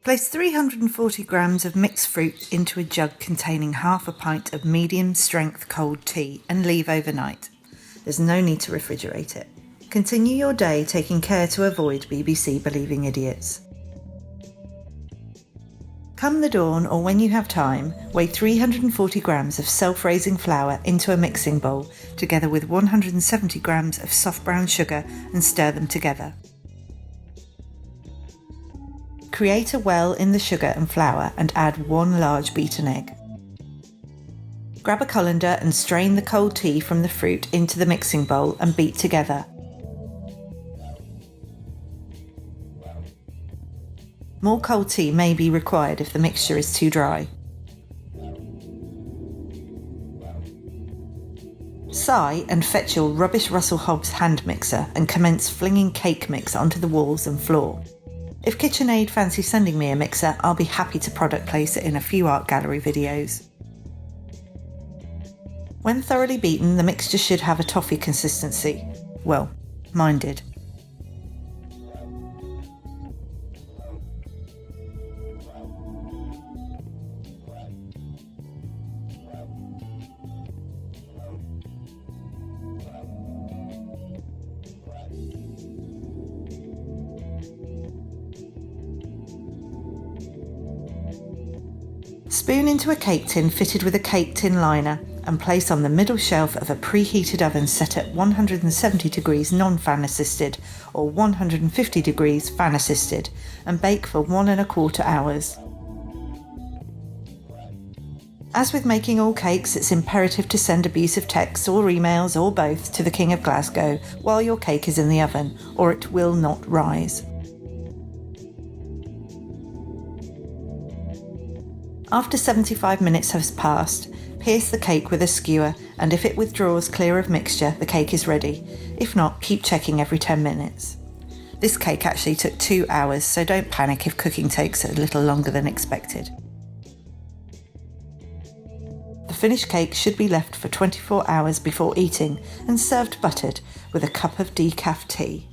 Place 340 grams of mixed fruit into a jug containing half a pint of medium strength cold tea and leave overnight. There's no need to refrigerate it. Continue your day taking care to avoid BBC believing idiots. Come the dawn or when you have time, weigh 340 grams of self-raising flour into a mixing bowl together with 170 grams of soft brown sugar and stir them together. Create a well in the sugar and flour and add 1 large beaten egg. Grab a colander and strain the cold tea from the fruit into the mixing bowl and beat together. More cold tea may be required if the mixture is too dry. Sigh and fetch your rubbish Russell Hobbs hand mixer and commence flinging cake mix onto the walls and floor. If KitchenAid fancy sending me a mixer, I'll be happy to product place it in a few art gallery videos. When thoroughly beaten, the mixture should have a toffee consistency. Well, mine did. Spoon into a cake tin fitted with a cake tin liner and place on the middle shelf of a preheated oven set at 170 degrees non-fan assisted or 150 degrees fan assisted and bake for 1¼ hours. As with making all cakes, it's imperative to send abusive texts or emails or both to the King of Glasgow while your cake is in the oven, or it will not rise. After 75 minutes has passed, pierce the cake with a skewer, and if it withdraws clear of mixture, the cake is ready. If not, keep checking every 10 minutes. This cake actually took 2 hours, so don't panic if cooking takes a little longer than expected. The finished cake should be left for 24 hours before eating and served buttered with a cup of decaf tea.